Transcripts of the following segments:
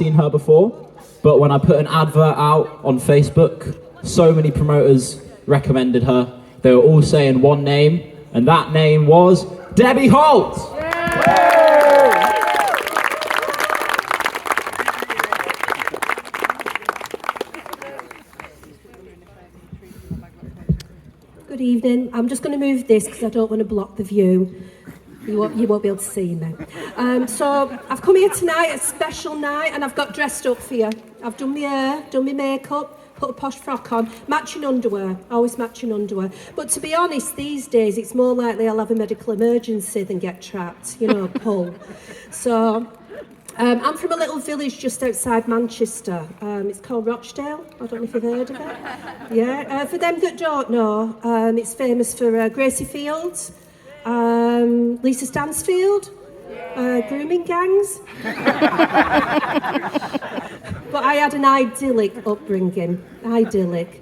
seen her before, but when I put an advert out on Facebook, so many promoters recommended her. They were all saying one name, and that name was Debbie Holt! Good evening. I'm just going to move this because I don't want to block the view. You won't be able to see me. So I've come here tonight, a special night, and I've got dressed up for you. I've done my hair, done my makeup, put a posh frock on, matching underwear, always matching underwear. But to be honest, these days it's more likely I'll have a medical emergency than get trapped, pull. So I'm from a little village just outside Manchester. It's called Rochdale. I don't know if you've heard of it. Yeah. For them that don't know, it's famous for Gracie Fields, Lisa Stansfield, grooming gangs. But I had an idyllic upbringing. Idyllic.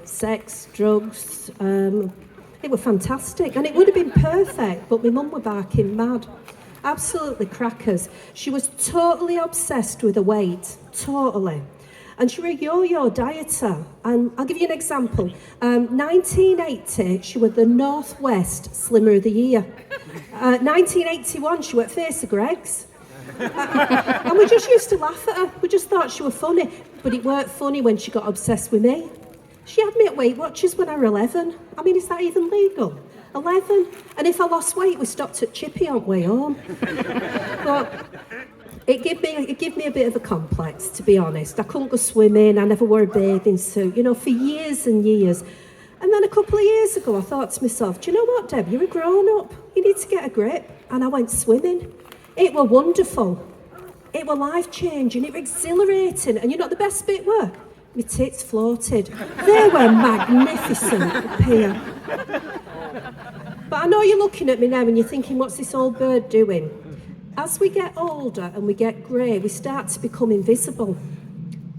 Sex, drugs. It was fantastic. And it would have been perfect, but my mum were barking mad. Absolutely crackers. She was totally obsessed with her weight. Totally. And she was a yo-yo dieter. And I'll give you an example. 1980, she was the Northwest Slimmer of the Year. 1981, she was at Face of Greg's. And we just used to laugh at her. We just thought she was funny. But it weren't funny when she got obsessed with me. She had me at Weight Watchers when I was 11. I mean, is that even legal? 11. And if I lost weight, we stopped at Chippy on the way home. But it gave me a bit of a complex, to be honest. I couldn't go swimming, I never wore a bathing suit, for years and years. And then a couple of years ago, I thought to myself, do you know what, Deb, you're a grown-up. You need to get a grip. And I went swimming. It were wonderful. It were life-changing. It were exhilarating. And you know what the best bit were? My tits floated. They were magnificent up here. But I know you're looking at me now and you're thinking, what's this old bird doing? As we get older and we get grey, we start to become invisible.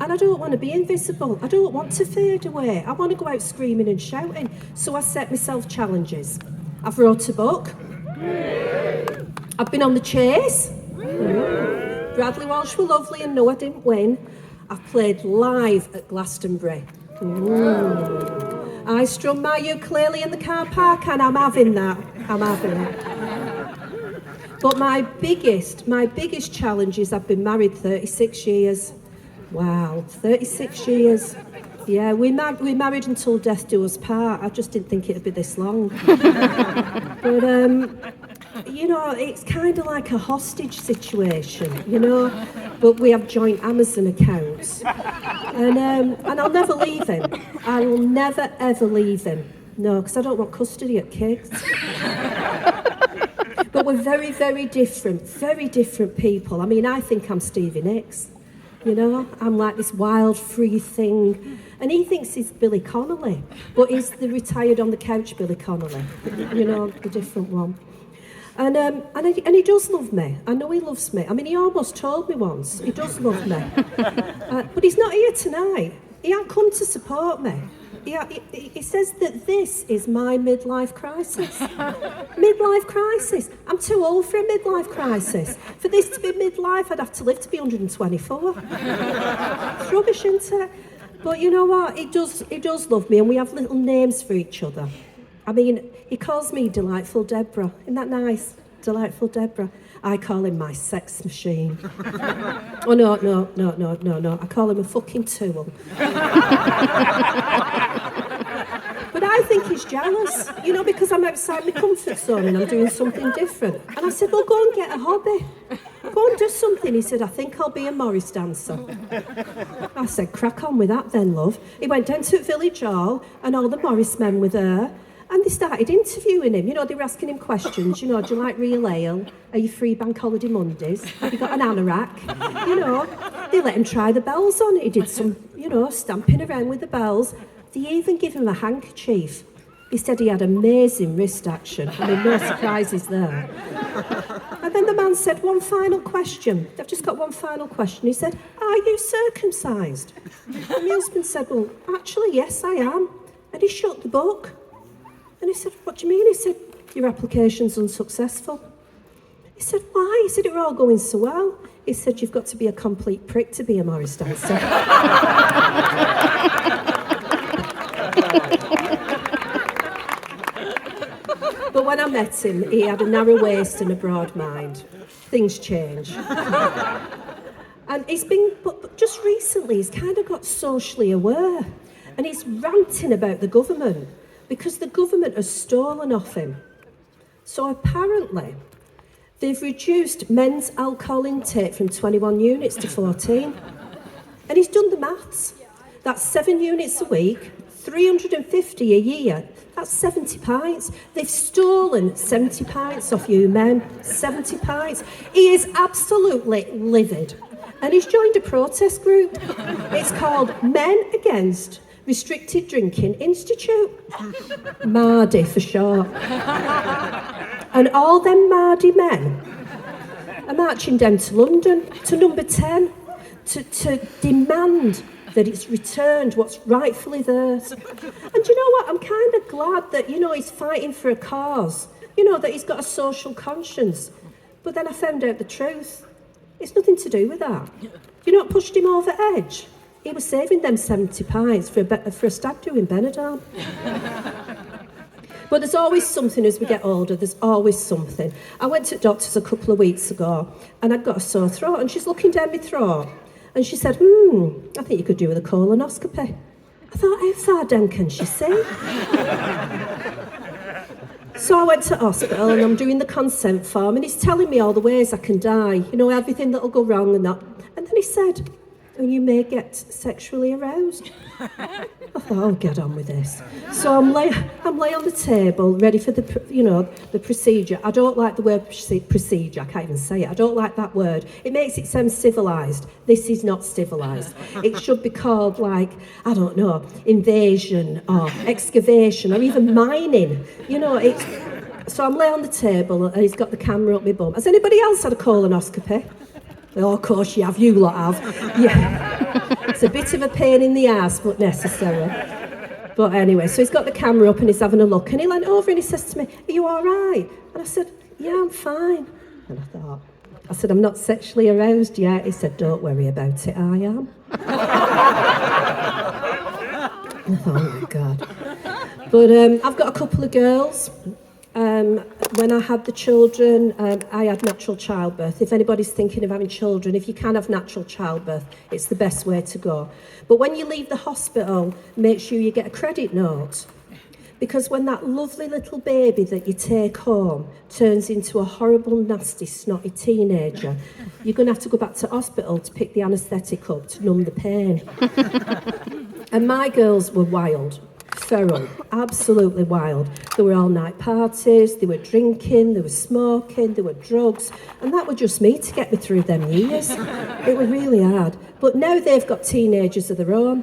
And I don't want to be invisible. I don't want to fade away. I want to go out screaming and shouting. So I set myself challenges. I've wrote a book. I've been on The Chase. Bradley Walsh were lovely and no, I didn't win. I've played live at Glastonbury. I strum my ukulele in the car park and I'm having that. I'm having it. But my biggest challenge is I've been married 36 years. Wow, 36 years. Yeah, we married until death do us part. I just didn't think it'd be this long. But, it's kind of like a hostage situation, but we have joint Amazon accounts. And I'll never leave him. I will never, ever leave him. No, because I don't want custody of kids. But we're very, very different people. I mean, I think I'm Stevie Nicks. I'm like this wild, free thing. And he thinks he's Billy Connolly, but he's the retired on the couch Billy Connolly, the different one. And he does love me. I know he loves me. I mean, he almost told me once. He does love me. But he's not here tonight. He hasn't come to support me. He says that this is my midlife crisis. Midlife crisis. I'm too old for a midlife crisis. For this to be midlife, I'd have to live to be 124. It's rubbish, isn't it? But you know what? He does love me, and we have little names for each other. I mean, he calls me Delightful Deborah. Isn't that nice? Delightful Deborah. I call him my sex machine. Oh, no. I call him a fucking tool. But I think he's jealous, because I'm outside my comfort zone and I'm doing something different. And I said, well, go and get a hobby. Go and do something. He said, I think I'll be a Morris dancer. I said, crack on with that then, love. He went down to Village Hall and all the Morris men were there. And they started interviewing him. They were asking him questions. Do you like real ale? Are you free bank holiday Mondays? Have you got an anorak? They let him try the bells on. He did some, stamping around with the bells. They even give him a handkerchief. He said he had amazing wrist action. I mean, no surprises there. And then the man said, one final question. They've just got one final question. He said, are you circumcised? And my husband said, well, actually, yes, I am. And he shut the book. And he said, what do you mean? He said, your application's unsuccessful. He said, why? He said, it were all going so well. He said, you've got to be a complete prick to be a Morris dancer. But when I met him, he had a narrow waist and a broad mind. Things change. And he's been, but just recently, he's kind of got socially aware. And he's ranting about the government because the government has stolen off him. So apparently, they've reduced men's alcohol intake from 21 units to 14. And he's done the maths. That's 7 units a week, 350 a year. That's 70 pints. They've stolen 70 pints off you men. 70 pints. He is absolutely livid. And he's joined a protest group. It's called Men Against Restricted Drinking Institute. Mardy for short. And all them Mardy men are marching down to London, to number 10, to demand that it's returned what's rightfully theirs. And you know what? I'm kind of glad that, he's fighting for a cause, that he's got a social conscience. But then I found out the truth. It's nothing to do with that. You know what pushed him over edge? He was saving them 70 pints for a stag do in Benidorm. But there's always something as we get older, there's always something. I went to the doctor's a couple of weeks ago and I'd got a sore throat and she's looking down my throat and she said, I think you could do with a colonoscopy. I thought, how far down can she see? So I went to hospital and I'm doing the consent form and he's telling me all the ways I can die, everything that'll go wrong and that. And then he said, and you may get sexually aroused. I thought, I'll get on with this. So I'm lay on the table, ready for the procedure. I don't like the word procedure, I can't even say it. I don't like that word. It makes it sound civilised. This is not civilised. It should be called invasion or excavation or even mining. So I'm lay on the table and he's got the camera up my bum. Has anybody else had a colonoscopy? Oh, of course you have, you lot have. Yeah. It's a bit of a pain in the arse, but necessary. But anyway, so he's got the camera up and he's having a look and he leant over and he says to me, are you all right? And I said, yeah, I'm fine. And I said, I'm not sexually aroused yet. He said, don't worry about it, I am. I thought, oh my God. But I've got a couple of girls. When I had the children, I had natural childbirth. If anybody's thinking of having children, if you can have natural childbirth, it's the best way to go. But when you leave the hospital, make sure you get a credit note. Because when that lovely little baby that you take home turns into a horrible, nasty, snotty teenager, you're going to have to go back to hospital to pick the anaesthetic up to numb the pain. And my girls were wild. Feral, absolutely wild. There were all-night parties, they were drinking, they were smoking, there were drugs, and that was just me to get me through them years. It was really hard. But now they've got teenagers of their own.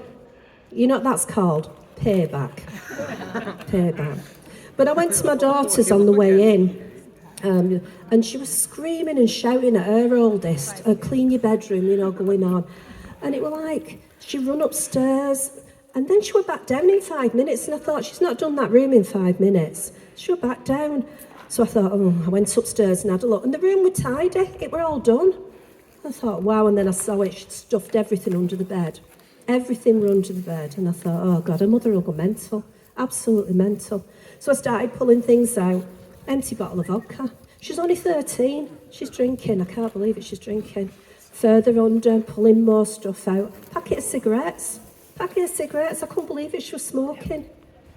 You know what that's called? Payback. Payback. But I went to my daughter's on the way in, and she was screaming and shouting at her oldest, clean your bedroom, going on. And it was like, she run upstairs, and then she went back down in 5 minutes, and I thought, she's not done that room in 5 minutes. She went back down. So I thought, I went upstairs and had a look, and the room was tidy, it were all done. I thought, wow, and then I saw it, she'd stuffed everything under the bed. Everything were under the bed, and I thought, oh God, her mother will go mental, absolutely mental. So I started pulling things out, empty bottle of vodka. She's only 13, she's drinking, I can't believe it, she's drinking. Further under, pulling more stuff out, packet of cigarettes, I couldn't believe it, she was smoking.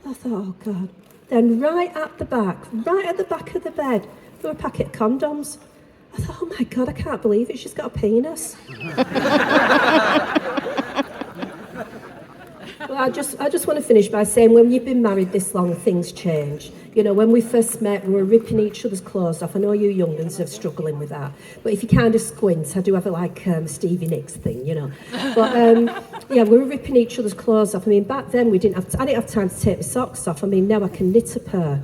I thought, oh God. Then right at the back of the bed, there were a packet of condoms. I thought, oh my God, I can't believe it, she's got a penis. Well, I just want to finish by saying, when you've been married this long, things change. When we first met, we were ripping each other's clothes off. I know you young uns are struggling with that. But if you kind of squint, I do have a Stevie Nicks thing, But, we were ripping each other's clothes off. I mean, back then, I didn't have time to take my socks off. I mean, now I can knit a pair.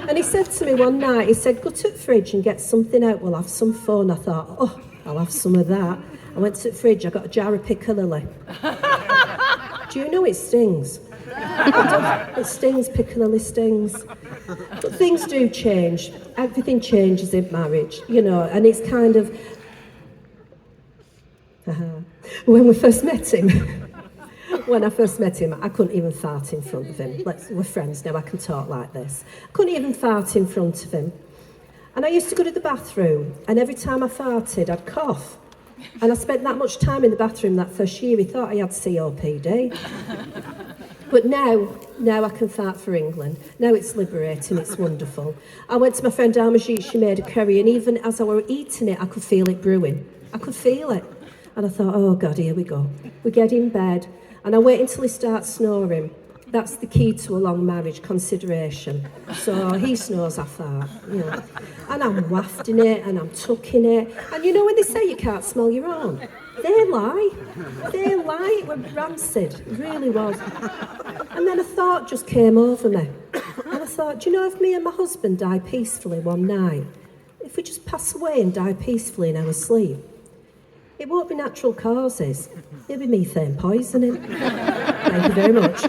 And he said to me one night, he said, go to the fridge and get something out. We'll have some fun. I thought, oh, I'll have some of that. I went to the fridge, I got a jar of Piccalilli. Do you know it stings? It stings, Piccalilli stings. But things do change. Everything changes in marriage, you know, and it's kind of... When we first met him, when I first met him, I couldn't even fart in front of him. We're friends now, I can talk like this. Couldn't even fart in front of him. And I used to go to the bathroom, and every time I farted, I'd cough. And I spent that much time in the bathroom that first year, he thought I had COPD. But now I can fart for England. Now it's liberating, it's wonderful. I went to my friend Almajit, she made a curry, and even as I were eating it, I could feel it brewing. I could feel it. And I thought, oh God, here we go. We get in bed, and I wait until he starts snoring. That's the key to a long marriage, consideration. So he snores, I fart, you know. And I'm wafting it, and I'm tucking it. And you know when they say you can't smell your own? They lie. They lie. It was rancid. It really was. And then a thought just came over me. And I thought, do you know, if me and my husband die peacefully one night, if we just pass away and die peacefully in our sleep, it won't be natural causes. It'll be methane poisoning. Thank you very much.